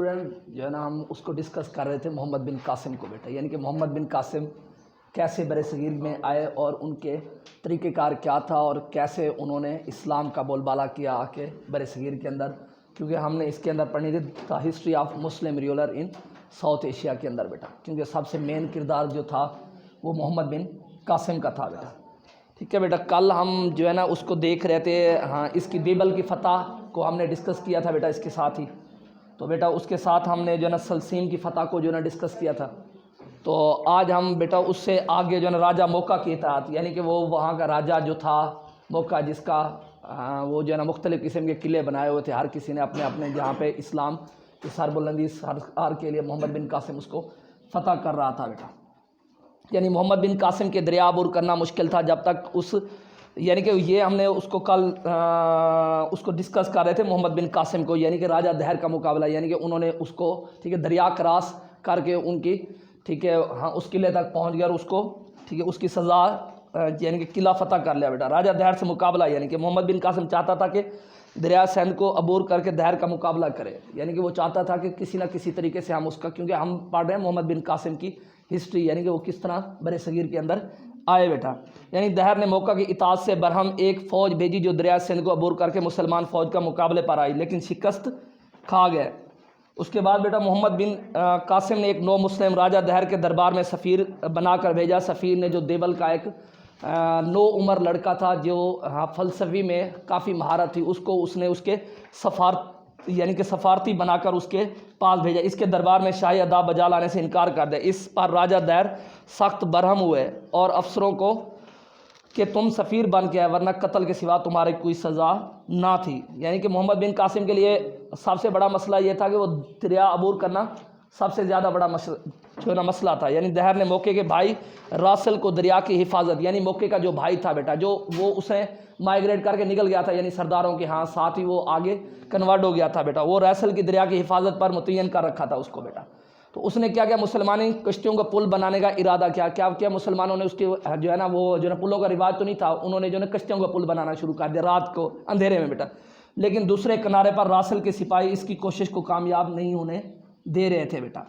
Student جو ہے نا ہم اس کو ڈسکس کر رہے تھے محمد بن قاسم کو بیٹا، یعنی کہ محمد بن قاسم کیسے بر صغیر میں آئے اور ان کے طریقہ کار کیا تھا اور کیسے انہوں نے اسلام کا بول بالا کیا آ کے بر صغیر کے اندر، کیونکہ ہم نے اس کے اندر پڑھی تھی history of Muslim ruler in South Asia کے اندر بیٹا، کیونکہ سب سے مین کردار جو تھا وہ محمد بن قاسم کا تھا بیٹا. ٹھیک ہے بیٹا، کل ہم جو ہے نا اس کو دیکھ رہے تھے، ہاں اس کی بیبل کی فتح کو ہم نے ڈسکس کیا تھا بیٹا اس کے ساتھ ہی. تو بیٹا اس کے ساتھ ہم نے جو ہے نا سلسیم کی فتح کو جو ہے نا ڈسکس کیا تھا. تو آج ہم بیٹا اس سے آگے جو ہے نا راجہ موقع کی اطاعت، یعنی کہ وہ وہاں کا راجہ جو تھا موقع، جس کا وہ جو ہے نا مختلف قسم کے قلعے بنائے ہوئے تھے، ہر کسی نے اپنے اپنے جہاں پہ اسلام کی سر بلندی سرکار کے لیے محمد بن قاسم اس کو فتح کر رہا تھا بیٹا. یعنی محمد بن قاسم کے دریا عبور کرنا مشکل تھا جب تک اس، یعنی کہ یہ ہم نے اس کو کل اس کو ڈسکس کر رہے تھے محمد بن قاسم کو، یعنی کہ راجہ دہر کا مقابلہ، یعنی کہ انہوں نے اس کو ٹھیک ہے دریا کراس کر کے ان کی ٹھیک ہے ہاں اس قلعے تک پہنچ گیا اور اس کو ٹھیک ہے اس کی سزا یعنی کہ قلعہ فتح کر لیا بیٹا. راجہ دہر سے مقابلہ، یعنی کہ محمد بن قاسم چاہتا تھا کہ دریا سندھ کو عبور کر کے دہر کا مقابلہ کرے، یعنی کہ وہ چاہتا تھا کہ کسی نہ کسی طریقے سے ہم اس کا، کیونکہ ہم پڑھ رہے ہیں محمد بن قاسم کی ہسٹری، یعنی کہ وہ کس طرح بر صغیر کے اندر آئے بیٹا. یعنی دہر نے موقع کی اطاعت سے برہم ایک فوج بھیجی جو دریا سندھ کو عبور کر کے مسلمان فوج کا مقابلے پر آئی، لیکن شکست کھا گئے. اس کے بعد بیٹا محمد بن قاسم نے ایک نو مسلم راجہ دہر کے دربار میں سفیر بنا کر بھیجا. سفیر نے جو دیبل کا ایک نو عمر لڑکا تھا جو فلسفی میں کافی مہارت تھی، اس نے اس کے یعنی کہ سفارتی بنا کر اس کے پاس بھیجا. اس کے دربار میں شاہی ادا بجا لانے سے انکار کر دیا. اس پر راجہ دہر سخت برہم ہوئے اور افسروں کو کہ تم سفیر بن کے آئے ورنہ قتل کے سوا تمہاری کوئی سزا نہ تھی. یعنی کہ محمد بن قاسم کے لیے سب سے بڑا مسئلہ یہ تھا کہ وہ دریا عبور کرنا سب سے زیادہ بڑا مسئلہ تھا. یعنی دہر نے موقع کے بھائی راسل کو دریا کی حفاظت، یعنی موقع کا جو بھائی تھا بیٹا، جو وہ اسے مائیگریٹ کر کے نکل گیا تھا، یعنی سرداروں کے ہاں ساتھ ہی وہ آگے کنورٹ ہو گیا تھا بیٹا، وہ راسل کی دریا کی حفاظت پر متعین کر رکھا تھا اس کو بیٹا. تو اس نے کیا کیا، مسلمانی کشتیوں کا پل بنانے کا ارادہ کیا مسلمانوں نے اس کے جو ہے نا وہ جو ہے نا پلوں کا رواج تو نہیں تھا، انہوں نے جو ہے نا کشتیوں کا پل بنانا شروع کر دیا رات کو اندھیرے میں بیٹا. لیکن دوسرے کنارے پر راسل کے سپاہی اس کی کوشش کو کامیاب نہیں ہونے دے رہے تھے بیٹا.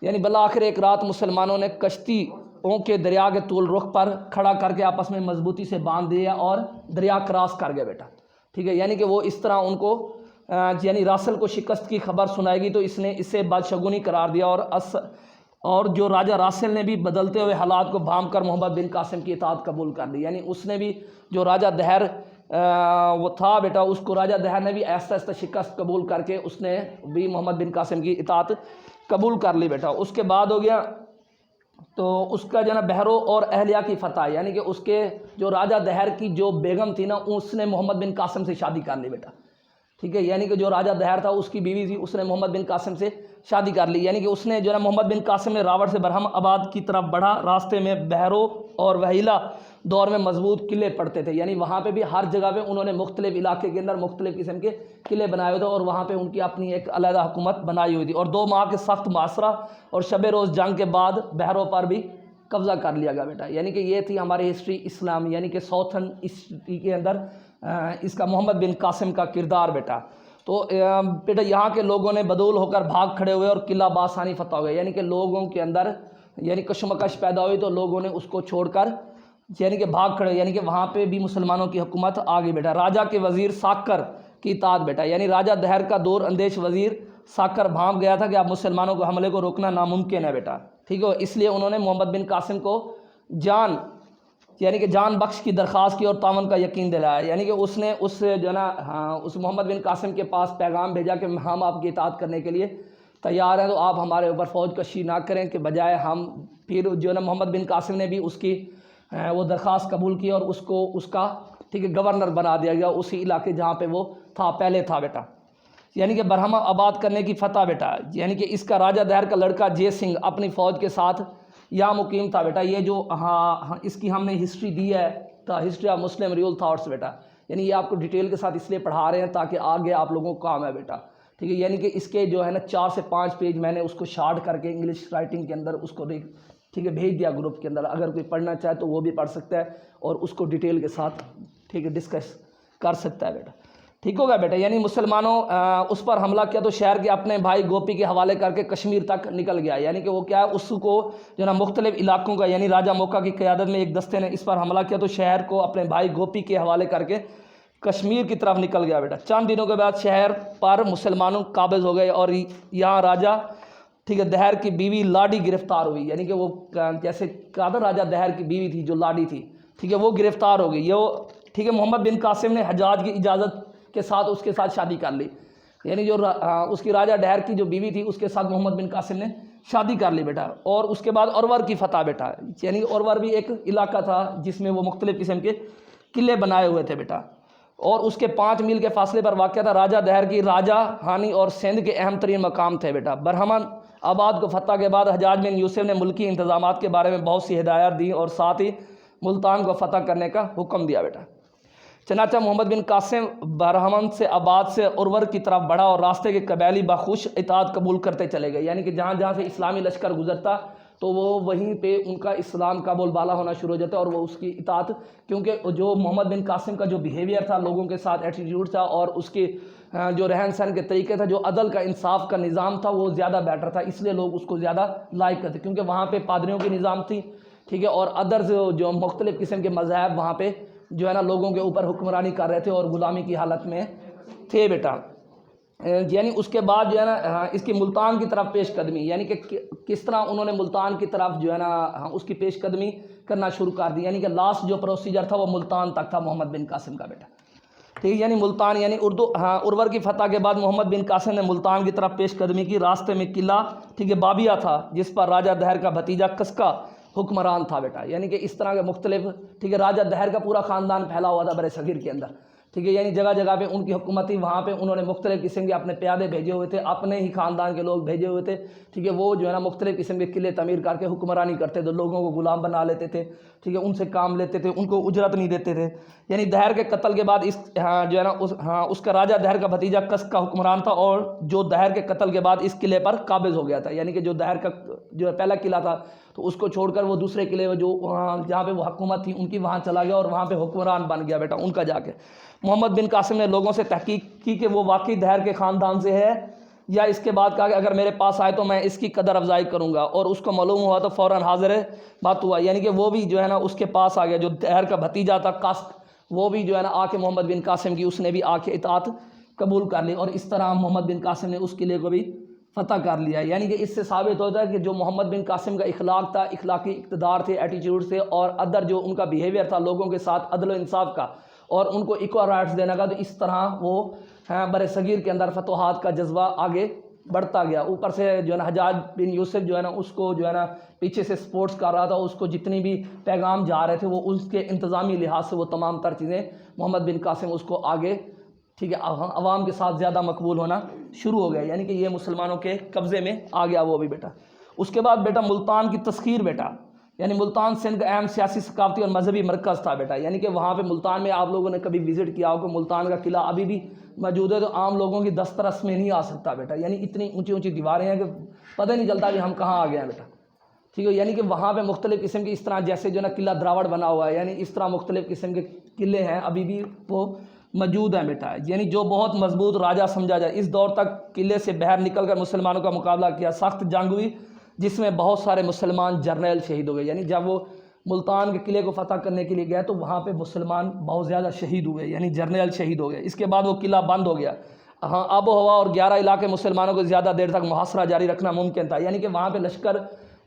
یعنی بالآخر ایک رات مسلمانوں نے کشتیوں کے دریا کے طول رخ پر کھڑا کر کے آپس میں مضبوطی سے باندھ دیا اور دریا کراس کر گیا بیٹا. ٹھیک ہے، یعنی کہ وہ اس طرح ان کو یعنی راسل کو شکست کی خبر سنائے گی تو اس نے اسے بدشگونی قرار دیا اور جو راجہ راسل نے بھی بدلتے ہوئے حالات کو بھانپ کر محمد بن قاسم کی اطاعت قبول کر لی. یعنی اس نے بھی جو راجہ دہر وہ تھا بیٹا، اس کو راجہ دہر نے بھی آہستہ آہستہ شکست قبول کر کے اس نے بھی محمد بن قاسم کی اطاعت قبول کر لی بیٹا. اس کے بعد ہو گیا تو اس کا جو ہے نا بہرو اور اہلیہ کی فتح، یعنی کہ اس کے جو راجہ دہر کی جو بیگم تھی نا، اس نے محمد بن قاسم سے شادی کر لی بیٹا. ٹھیک ہے، یعنی کہ جو راجہ دہر تھا اس کی بیوی تھی، اس نے محمد بن قاسم سے شادی کر لی. یعنی کہ اس نے جو ہے نا محمد بن قاسم نے راوڑ سے برہم آباد کی طرف بڑھا. راستے میں بہرو اور وحیلہ دور میں مضبوط قلعے پڑتے تھے، یعنی وہاں پہ بھی ہر جگہ پہ انہوں نے مختلف علاقے کے اندر مختلف قسم کے قلعے بنائے ہوئے تھے اور وہاں پہ ان کی اپنی ایک علیحدہ حکومت بنائی ہوئی تھی. اور 2 ماہ کے سخت محاصرہ اور شب روز جنگ کے بعد بہرو پر بھی قبضہ کر لیا گیا بیٹا. یعنی کہ یہ تھی ہماری ہسٹری اسلام، یعنی کہ ساؤتھن ہسٹری کے اندر اس کا محمد بن قاسم کا کردار بیٹا. تو بیٹا یہاں کے لوگوں نے بدول ہو کر بھاگ کھڑے ہوئے اور قلعہ بآسانی فتح ہو گیا. یعنی کہ لوگوں کے اندر یعنی کشمکش پیدا ہوئی تو لوگوں نے اس کو چھوڑ کر یعنی کہ بھاگ کھڑے، یعنی کہ وہاں پہ بھی مسلمانوں کی حکومت آ گئی بیٹا. راجہ کے وزیر ساکر کی اطاعت بیٹا، یعنی راجہ دہر کا دور اندیش وزیر ساکر بھانپ گیا تھا کہ اب مسلمانوں کو حملے کو روکنا ناممکن ہے بیٹا. ٹھیک ہے، اس لیے انہوں نے محمد بن قاسم کو یعنی کہ جان بخش کی درخواست کی اور تعاون کا یقین دلایا. یعنی کہ اس نے اس جو ہے نا اس محمد بن قاسم کے پاس پیغام بھیجا کہ ہم آپ کی اطاعت کرنے کے لیے تیار ہیں، تو آپ ہمارے اوپر فوج کشی نہ کریں، کہ بجائے ہم پھر جو ہے نا محمد بن قاسم نے بھی اس کی وہ درخواست قبول کی اور اس کو اس کا ٹھیک ہے گورنر بنا دیا گیا اسی علاقے جہاں پہ وہ پہلے تھا بیٹا. یعنی کہ برہمہ آباد کرنے کی فتح بیٹا. یعنی کہ اس کا راجہ دہر کا لڑکا جے سنگھ اپنی فوج کے ساتھ یہاں مقیم تھا بیٹا. یہ جو اس کی ہم نے ہسٹری دی ہے history of Muslim rule thoughts بیٹا، یعنی یہ آپ کو ڈیٹیل کے ساتھ اس لیے پڑھا رہے ہیں تاکہ آگے آپ لوگوں کو کام ہے بیٹا. ٹھیک ہے، یعنی کہ اس کے جو ہے نا 4 سے 5 پیج میں نے اس کو شارٹ کر کے انگلش رائٹنگ کے اندر اس کو ٹھیک ہے بھیج دیا گروپ کے اندر. اگر کوئی پڑھنا چاہے تو وہ بھی پڑھ سکتا ہے اور اس کو ڈیٹیل کے ساتھ ٹھیک ہے ڈسکس کر سکتا ہے بیٹا. ٹھیک ہوگا بیٹا، یعنی مسلمانوں اس پر حملہ کیا تو شہر کے اپنے بھائی گوپی کے حوالے کر کے کشمیر تک نکل گیا، یعنی کہ وہ کیا ہے اس کو جو ہے نا مختلف علاقوں کا، یعنی راجہ موکا کی قیادت میں ایک دستے نے اس پر حملہ کیا تو شہر کو اپنے بھائی گوپی کے حوالے کر کے کشمیر کی طرف نکل گیا بیٹا۔ چند دنوں کے بعد شہر پر مسلمانوں قابض ہو گئے اور یہاں راجہ ٹھیک ہے دہر کی بیوی لاڈی گرفتار ہوئی، یعنی کہ وہ جیسے قادر راجہ دہر کی بیوی تھی جو لاڈی تھی ٹھیک ہے وہ گرفتار ہو گئی، یہ ٹھیک ہے محمد بن قاسم نے حجاج کی اجازت کے ساتھ اس کے ساتھ شادی کر لی، یعنی جو اس کی راجہ ڈہر کی جو بیوی تھی اس کے ساتھ محمد بن قاسم نے شادی کر لی بیٹا۔ اور اس کے بعد اورور کی فتح بیٹا، یعنی اورور بھی ایک علاقہ تھا جس میں وہ مختلف قسم کے قلعے بنائے ہوئے تھے بیٹا، اور اس کے 5 میل کے فاصلے پر واقع تھا۔ راجہ دہر کی راجہ ہانی اور سندھ کے اہم ترین مقام تھے بیٹا۔ برہمن آباد کو فتح کے بعد حجاج بن یوسف نے ملکی انتظامات کے بارے میں بہت سی ہدایات دیں اور ساتھ ہی ملتان کو فتح کرنے کا حکم دیا بیٹا۔ چنانچہ محمد بن قاسم برہمن سے آباد سے اورور کی طرف بڑھا اور راستے کے قبائلی بخوش اطاعت قبول کرتے چلے گئے، یعنی کہ جہاں جہاں سے اسلامی لشکر گزرتا تو وہ وہیں پہ ان کا اسلام کا بول بالا ہونا شروع ہو جاتا اور وہ اس کی اطاعت، کیونکہ جو محمد بن قاسم کا جو بیہیویئر تھا لوگوں کے ساتھ ایٹیٹیوڈ تھا اور اس کے جو رہن سہن کے طریقے تھا، جو عدل کا انصاف کا نظام تھا وہ زیادہ بیٹر تھا، اس لیے لوگ اس کو زیادہ لائک کرتے کیونکہ وہاں پہ پادریوں کی نظام تھی ٹھیک ہے، اور ادرز جو مختلف قسم کے مذاہب وہاں پہ جو ہے نا لوگوں کے اوپر حکمرانی کر رہے تھے اور غلامی کی حالت میں تھے بیٹا۔ یعنی اس کے بعد جو ہے نا اس کی ملتان کی طرف پیش قدمی، یعنی کہ کس طرح انہوں نے ملتان کی طرف جو ہے نا اس کی پیش قدمی کرنا شروع کر دی، یعنی کہ لاسٹ جو پروسیجر تھا وہ ملتان تک تھا محمد بن قاسم کا بیٹا ٹھیک، یعنی ملتان یعنی اورور کی فتح کے بعد محمد بن قاسم نے ملتان کی طرف پیش قدمی کی۔ راستے میں قلعہ ٹھیک ہے بابیہ تھا جس پر راجہ دہر کا بھتیجا کسکا حکمران تھا بیٹا، یعنی کہ اس طرح کے مختلف ٹھیک ہے راجہ دہر کا پورا خاندان پھیلا ہوا تھا برِ صغیر کے اندر ٹھیک ہے، یعنی جگہ جگہ پہ ان کی حکومت تھی، وہاں پہ انہوں نے مختلف قسم کے اپنے پیادے بھیجے ہوئے تھے، اپنے ہی خاندان کے لوگ بھیجے ہوئے تھے ٹھیک ہے، وہ جو ہے نا مختلف قسم کے قلعے تعمیر کر کے حکمرانی کرتے تھے، لوگوں کو غلام بنا لیتے تھے ٹھیک ہے، ان سے کام لیتے تھے، ان کو اجرت نہیں دیتے تھے۔ یعنی دہر کے قتل کے بعد اس جو ہے نا اس کا راجہ دہر کا بھتیجا کس کا حکمران تھا اور جو دہر کے قتل کے بعد اس قلعے پر قابض ہو گیا تھا، یعنی کہ جو دہر کا جو پہلا قلعہ تھا تو اس کو چھوڑ کر وہ دوسرے قلعے جو جہاں پہ وہ حکومت تھی ان کی وہاں چلا گیا اور وہاں پہ حکمران بن گیا بیٹا ان کا جا کے۔ محمد بن قاسم نے لوگوں سے تحقیق کی کہ وہ واقعی دہر کے خاندان سے ہے یا اس کے بعد کہا کہ اگر میرے پاس آئے تو میں اس کی قدر افزائی کروں گا، اور اس کو معلوم ہوا تو فوراً حاضر بات ہوا، یعنی کہ وہ بھی جو ہے نا اس کے پاس آ گیا، جو دہر کا بھتیجا تھا کاسک وہ بھی جو ہے نا آ کے محمد بن قاسم کی اس نے بھی آ کے اطاعت قبول کر لی، اور اس طرح محمد بن قاسم نے اس قلعے کو بھی فتح کر لیا۔ یعنی کہ اس سے ثابت ہوتا ہے کہ جو محمد بن قاسم کا اخلاق تھا، اخلاقی اقتدار تھے، ایٹیٹیوڈ تھے، اور ادر جو ان کا بیہیویئر تھا لوگوں کے ساتھ عدل و انصاف کا اور ان کو ایکول رائٹس دینے کا، تو اس طرح وہ برِ صغیر کے اندر فتوحات کا جذبہ آگے بڑھتا گیا۔ اوپر سے جو ہے نا حجاج بن یوسف جو ہے نا اس کو جو ہے نا پیچھے سے سپورٹس کر رہا تھا، اس کو جتنی بھی پیغام جا رہے تھے وہ اس کے انتظامی لحاظ سے وہ تمام تر چیزیں محمد بن قاسم اس کو آگے ٹھیک ہے عوام کے ساتھ زیادہ مقبول ہونا شروع ہو گیا، یعنی کہ یہ مسلمانوں کے قبضے میں آ گیا وہ بھی بیٹا۔ اس کے بعد بیٹا ملتان کی تسخیر بیٹا، یعنی ملتان سندھ کا اہم سیاسی ثقافتی اور مذہبی مرکز تھا بیٹا، یعنی کہ وہاں پہ ملتان میں آپ لوگوں نے کبھی وزٹ کیا ہو کہ ملتان کا قلعہ ابھی بھی موجود ہے، تو عام لوگوں کی دسترس میں نہیں آ سکتا بیٹا، یعنی اتنی اونچی اونچی دیواریں ہیں کہ پتہ نہیں چلتا کہ ہم کہاں آ گئے ہیں بیٹا ٹھیک ہے، یعنی کہ وہاں پہ مختلف قسم کی اس طرح جیسے جو ہے نا قلعہ دراوڑ بنا ہوا ہے، یعنی اس طرح مختلف قسم کے قلعے ہیں ابھی بھی وہ موجود ہیں بیٹا، یعنی جو بہت مضبوط راجہ سمجھا جائے۔ اس دور تک قلعے سے باہر نکل کر مسلمانوں کا مقابلہ کیا، سخت جنگ ہوئی جس میں بہت سارے مسلمان جرنیل شہید ہو گئے، یعنی جب وہ ملتان کے قلعے کو فتح کرنے کے لیے گئے تو وہاں پہ مسلمان بہت زیادہ شہید ہوئے، یعنی جرنیل شہید ہو گئے۔ اس کے بعد وہ قلعہ بند ہو گیا۔ آب و ہوا اور 11 علاقے مسلمانوں کو زیادہ دیر تک محاصرہ جاری رکھنا ممکن تھا، یعنی کہ وہاں پہ لشکر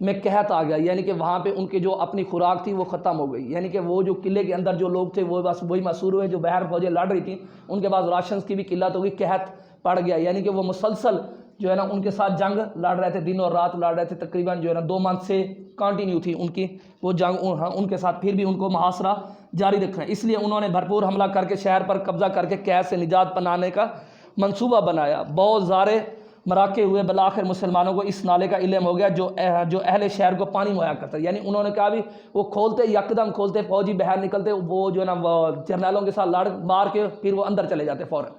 میں قحط آ گیا، یعنی کہ وہاں پہ ان کی جو اپنی خوراک تھی وہ ختم ہو گئی، یعنی کہ وہ جو قلعے کے اندر جو لوگ تھے وہ بس وہی محصور ہوئے، جو باہر فوجیں لڑ رہی تھیں ان کے پاس راشنز کی بھی قلت ہو گئی، قحط پڑ گیا، یعنی کہ وہ مسلسل جو ہے نا ان کے ساتھ جنگ لڑ رہے تھے، دن اور رات لڑ رہے تھے، تقریباً جو ہے نا 2 منتھ سے کنٹینیو تھی ان کی وہ جنگ ان کے ساتھ، پھر بھی ان کو محاصرہ جاری رکھنا، اس لیے انہوں نے بھرپور حملہ کر کے شہر پر قبضہ کر کے قحط سے نجات پانے کا منصوبہ بنایا۔ بہت سارے مراکے ہوئے، بالآخر مسلمانوں کو اس نالے کا علم ہو گیا جو اہل شہر کو پانی مہیا کرتا ہے، یعنی انہوں نے کہا بھی وہ کھولتے یکدم کھولتے فوجی باہر نکلتے، وہ جو ہے نا جرنیلوں کے ساتھ لڑ مار کے پھر وہ اندر چلے جاتے فوراً،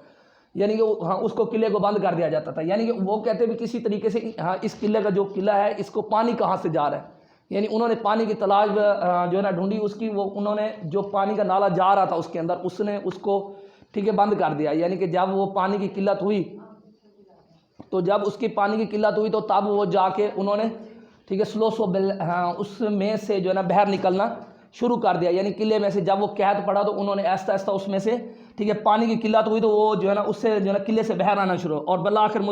یعنی کہ اس کو قلعے کو بند کر دیا جاتا تھا، یعنی کہ وہ کہتے بھی کسی طریقے سے اس قلعے کا جو قلعہ ہے اس کو پانی کہاں سے جا رہا ہے، یعنی انہوں نے پانی کی تلاش جو ہے نا ڈھونڈی، اس کی وہ انہوں نے جو پانی کا نالا جا رہا تھا اس کے اندر اس نے اس کو ٹھیک ہے بند کر دیا، یعنی کہ جب وہ پانی کی قلت ہوئی تو جب اس کی پانی کی قلت ہوئی تو تب وہ جا کے انہوں نے ٹھیک ہے اس میں سے جو ہے نا باہر نکلنا شروع کر دیا، یعنی قلعے میں سے جب وہ قید پڑا تو انہوں نے آہستہ آہستہ اس میں سے ٹھیک ہے پانی کی قلت ہوئی تو وہ جو ہے نا اس سے جو ہے نا قلعے سے باہر آنا شروع، اور بالآخر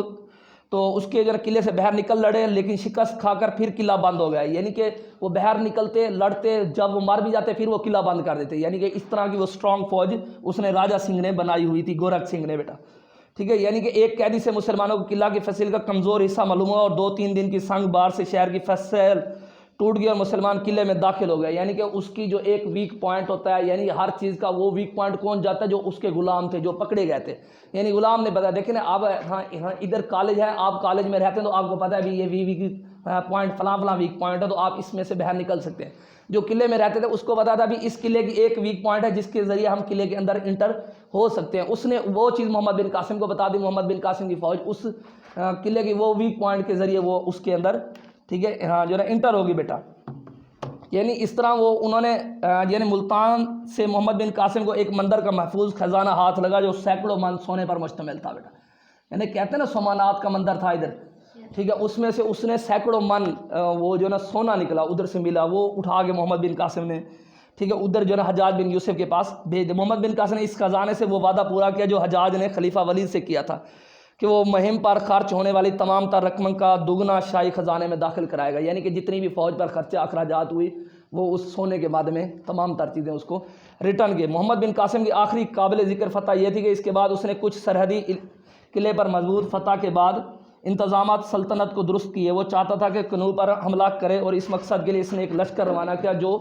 تو اس کے جو ہے قلعے سے باہر نکل لڑے، لیکن شکست کھا کر پھر قلعہ بند ہو گیا، یعنی کہ وہ باہر نکلتے لڑتے، جب وہ مر بھی جاتے پھر وہ قلعہ بند کر دیتے، یعنی کہ اس طرح کی وہ اسٹرانگ فوج اس نے راجہ سنگھ نے بنائی ہوئی تھی، گورکھ سنگھ نے بیٹا، ٹھیک ہے، یعنی کہ ایک قیدی سے مسلمانوں کو قلعہ کی فصیل کا کمزور حصہ معلوم ہوا اور 2-3 دن کی سنگ بار سے شہر کی فصیل ٹوٹ گئی اور مسلمان قلعے میں داخل ہو گئے، یعنی کہ اس کی جو ایک ویک پوائنٹ ہوتا ہے، یعنی ہر چیز کا وہ ویک پوائنٹ کون جاتا ہے؟ جو اس کے غلام تھے، جو پکڑے گئے تھے، یعنی غلام نے بتایا دیکھیں نا آپ ہاں ادھر کالج ہے، آپ کالج میں رہتے ہیں تو آپ کو پتہ ہے بھی یہ ویک پوائنٹ فلاں ویک پوائنٹ ہے تو آپ اس میں سے باہر نکل سکتے ہیں، جو قلعے میں رہتے تھے اس کو بتا تھا بھی اس قلعے کی ایک ویک پوائنٹ ہے جس کے ذریعے ہم قلعے کے اندر انٹر ہو سکتے ہیں، اس نے وہ چیز محمد بن قاسم کو بتا دی، محمد بن قاسم کی فوج اس قلعے کی وہ ویک پوائنٹ کے ذریعے وہ اس کے اندر ٹھیک ہے جو ہے نا انٹر ہوگی بیٹا، یعنی اس طرح وہ انہوں نے یعنی ملتان سے محمد بن قاسم کو ایک مندر کا محفوظ خزانہ ہاتھ لگا جو سینکڑوں من سونے پر مشتمل تھا بیٹا، یعنی کہتے ہیں نا سومانات کا مندر تھا ادھر، ٹھیک ہے، اس میں سے اس نے سینکڑوں من وہ جو ہے نا سونا نکلا ادھر سے ملا، وہ اٹھا کے محمد بن قاسم نے ٹھیک ہے ادھر جو ہے نا حجاج بن یوسف کے پاس بھیج دیا، محمد بن قاسم نے اس خزانے سے وہ وعدہ پورا کیا جو حجاج نے خلیفہ ولید سے کیا تھا کہ وہ مہم پر خرچ ہونے والی تمام تر رقم کا دگنا شاہی خزانے میں داخل کرائے گا، یعنی کہ جتنی بھی فوج پر خرچہ اخراجات ہوئی وہ اس سونے کے بعد میں تمام تر چیزیں اس کو ریٹرن کی۔ محمد بن قاسم کی آخری قابل ذکر فتح یہ تھی کہ اس کے بعد اس نے کچھ سرحدی قلعے پر مضبوط فتح کے بعد انتظامات سلطنت کو درست کیے، وہ چاہتا تھا کہ کنو پر حملہ کرے اور اس مقصد کے لیے اس نے ایک لشکر روانہ کیا جو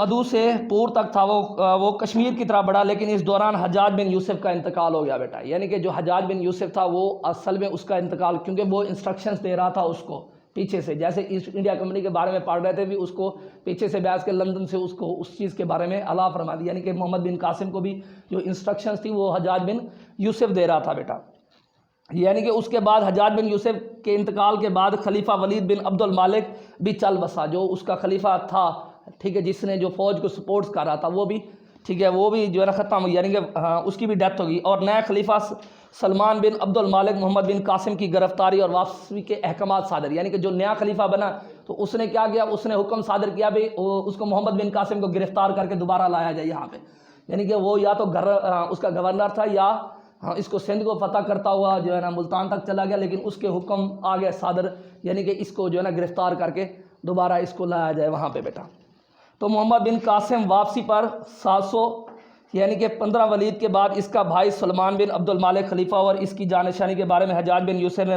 عدو سے پور تک تھا، وہ کشمیر کی طرف بڑھا، لیکن اس دوران حجاج بن یوسف کا انتقال ہو گیا بیٹا، یعنی کہ جو حجاج بن یوسف تھا وہ اصل میں اس کا انتقال، کیونکہ وہ انسٹرکشنز دے رہا تھا اس کو پیچھے سے، جیسے ایسٹ انڈیا کمپنی کے بارے میں پڑھ رہے تھے بھی اس کو پیچھے سے بیعث کے لندن سے اس کو اس چیز کے بارے میں اعلیٰ فرما دی، یعنی کہ محمد بن قاسم کو بھی جو انسٹرکشنز تھی وہ حجاج بن یوسف دے رہا تھا بیٹا، یعنی کہ اس کے بعد حجاج بن یوسف کے انتقال کے بعد خلیفہ ولید بن عبد المالک بھی چل بسا، جو اس کا خلیفہ تھا ٹھیک ہے جس نے جو فوج کو سپورٹس کر رہا تھا وہ بھی ٹھیک ہے وہ بھی جو ہے نا ختم ہو گیا، یعنی کہ اس کی بھی ڈیتھ ہوگی، اور نیا خلیفہ سلمان بن عبد المالک محمد بن قاسم کی گرفتاری اور واپسی کے احکامات صادر، یعنی کہ جو نیا خلیفہ بنا تو اس نے کیا کیا، اس نے حکم صادر کیا بھی اس کو محمد بن قاسم کو گرفتار کر کے دوبارہ لایا جائے یہاں پہ، یعنی کہ وہ یا تو اس کا گورنر تھا یا اس کو سندھ کو فتح کرتا ہوا جو ہے نا ملتان تک چلا گیا، لیکن اس کے حکم آگے صادر، یعنی کہ اس کو جو ہے نا گرفتار کر کے دوبارہ اس کو لایا جائے وہاں پہ بیٹا۔ تو محمد بن قاسم واپسی پر 700 یعنی کہ 15 ولید کے بعد اس کا بھائی سلمان بن عبد المالک خلیفہ، اور اس کی جانشینی کے بارے میں حجاج بن یوسف نے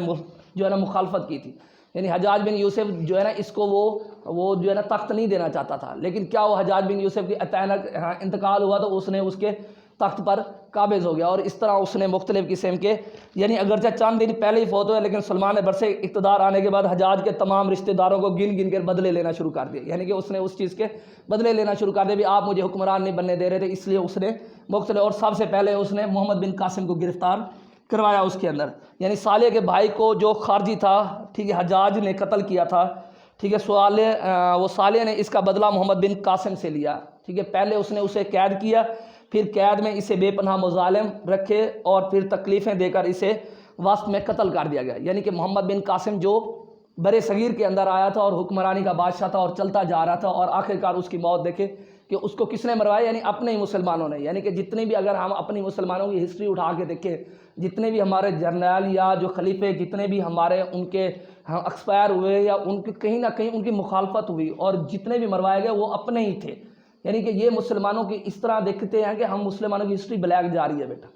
جو ہے نا مخالفت کی تھی، یعنی حجاج بن یوسف جو ہے نا اس کو وہ جو ہے نا تخت نہیں دینا چاہتا تھا، لیکن کیا وہ حجاج بن یوسف کی اچانک انتقال ہوا تو اس نے اس کے تخت پر قابض ہو گیا، اور اس طرح اس نے مختلف قسم کے یعنی اگرچہ چند دن پہلے ہی فوت ہوئے لیکن سلمان نے برسے اقتدار آنے کے بعد حجاج کے تمام رشتہ داروں کو گن گن کر بدلے لینا شروع کر دیا، یعنی کہ اس نے اس چیز کے بدلے لینا شروع کر دیا بھی آپ مجھے حکمران نہیں بننے دے رہے تھے، اس لیے اس نے مختلف، اور سب سے پہلے اس نے محمد بن قاسم کو گرفتار کروایا اس کے اندر، یعنی صالح کے بھائی کو جو خارجی تھا ٹھیک ہے حجاج نے قتل کیا تھا ٹھیک ہے، وہ صالح نے اس کا بدلہ محمد بن قاسم سے لیا ٹھیک ہے، پہلے اس نے اسے قید کیا، پھر قید میں اسے بے پناہ مظالم رکھے اور پھر تکلیفیں دے کر اسے وسط میں قتل کر دیا گیا، یعنی کہ محمد بن قاسم جو برے صغیر کے اندر آیا تھا اور حکمرانی کا بادشاہ تھا اور چلتا جا رہا تھا، اور آخرکار اس کی موت دیکھے کہ اس کو کس نے مروایا، یعنی اپنے ہی مسلمانوں نے، یعنی کہ جتنے بھی اگر ہم اپنی مسلمانوں کی ہسٹری اٹھا کے دیکھیں، جتنے بھی ہمارے جرنیل یا جو خلیفے جتنے بھی ہمارے ان کے ایکسپائر ہوئے یا ان کی کہیں نہ کہیں ان کی مخالفت ہوئی، اور جتنے بھی مروائے گئے وہ اپنے ہی تھے، یعنی کہ یہ مسلمانوں کی اس طرح دیکھتے ہیں کہ ہم مسلمانوں کی ہسٹری بلیک جا رہی ہے بیٹا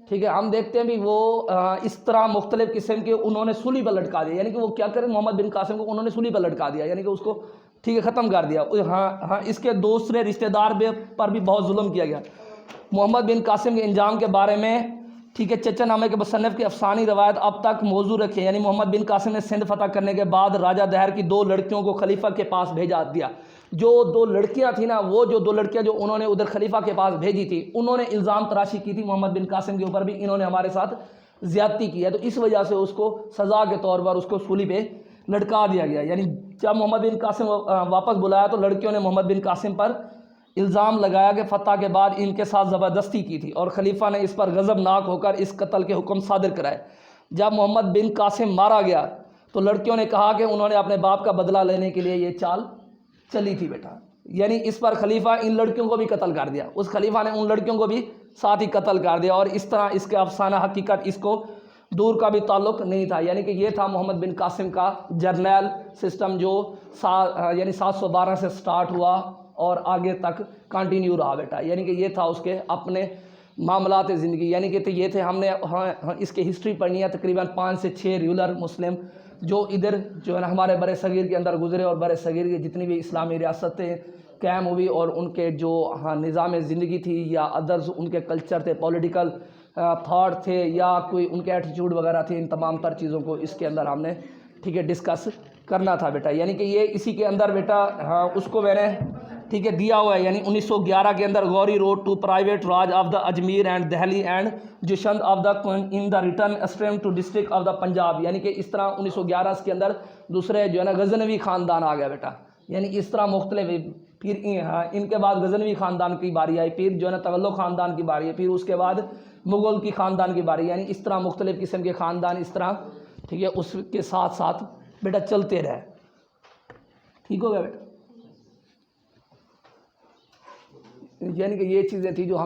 ٹھیک ہے، ہم دیکھتے ہیں بھی وہ اس طرح مختلف قسم کے انہوں نے سولی پر لٹکا دیا، یعنی کہ وہ کیا کریں محمد بن قاسم کو انہوں نے سولی پر لٹکا دیا، یعنی کہ اس کو ٹھیک ہے ختم کر دیا، ہاں اس کے دوسرے رشتہ دار پر بھی بہت ظلم کیا گیا۔ محمد بن قاسم کے انجام کے بارے میں ٹھیک ہے چچا نامے کے مصنف کی افسانی روایت اب تک موضوع رکھے، یعنی محمد بن قاسم نے سندھ فتح کرنے کے بعد راجہ دہر کی 2 لڑکیوں کو خلیفہ کے پاس بھیجا دیا، جو 2 لڑکیاں تھیں نا، وہ جو 2 لڑکیاں جو انہوں نے ادھر خلیفہ کے پاس بھیجی تھی، انہوں نے الزام تراشی کی تھی محمد بن قاسم کے اوپر بھی انہوں نے ہمارے ساتھ زیادتی کی ہے، تو اس وجہ سے اس کو سزا کے طور پر اس کو سولی پہ لٹکا دیا گیا، یعنی جب محمد بن قاسم واپس بلایا تو لڑکیوں نے محمد بن قاسم پر الزام لگایا کہ فتح کے بعد ان کے ساتھ زبردستی کی تھی، اور خلیفہ نے اس پر غضبناک ہو کر اس قتل کے حکم صادر کرائے۔ جب محمد بن قاسم مارا گیا تو لڑکیوں نے کہا کہ انہوں نے اپنے باپ کا بدلہ لینے کے لیے یہ چال چلی تھی بیٹا، یعنی اس پر خلیفہ ان لڑکیوں کو بھی قتل کر دیا، اس خلیفہ نے ان لڑکیوں کو بھی ساتھ ہی قتل کر دیا، اور اس طرح اس کے افسانہ حقیقت اس کو دور کا بھی تعلق نہیں تھا۔ یعنی کہ یہ تھا محمد بن قاسم کا جرنیل سسٹم جو 712 سے سٹارٹ ہوا اور آگے تک کنٹینیو رہا بیٹا، یعنی کہ یہ تھا اس کے اپنے معاملات زندگی، یعنی کہ یہ تھے، ہم نے اس کے ہسٹری پڑھنی ہے، تقریباً 5 سے 6 رولر مسلم جو ادھر جو ہے نا ہمارے بر صغیر کے اندر گزرے، اور بر صغیر کی جتنی بھی اسلامی ریاستیں قائم ہوئی اور ان کے جو نظام زندگی تھی یا ادرز ان کے کلچر تھے، پولیٹیکل تھاٹ تھے یا کوئی ان کے ایٹیٹیوڈ وغیرہ تھے، ان تمام تر چیزوں کو اس کے اندر ہم نے ٹھیک ہے ڈسکس کرنا تھا بیٹا۔ یعنی کہ یہ اسی کے اندر بیٹا اس کو میں نے ٹھیک ہے دیا ہوا ہے، یعنی 1911 کے اندر Ghori road to private Raj of the Ajmer and Delhi and جشند of the in the return stream to district of the Punjab, یعنی کہ اس طرح 1911 کے اندر دوسرے جو ہے نا غزنوی خاندان آ گیا بیٹا، یعنی اس طرح مختلف، پھر ان کے بعد غزنوی خاندان کی باری آئی، پھر جو ہے نا تغلق خاندان کی باری ہے، پھر اس کے بعد مغل کی خاندان کی باری، یعنی اس طرح مختلف قسم کے خاندان اس طرح ٹھیک ہے اس کے ساتھ ساتھ بیٹا چلتے رہے۔ ٹھیک ہو گیا بیٹا، یعنی کہ یہ چیزیں تھی جو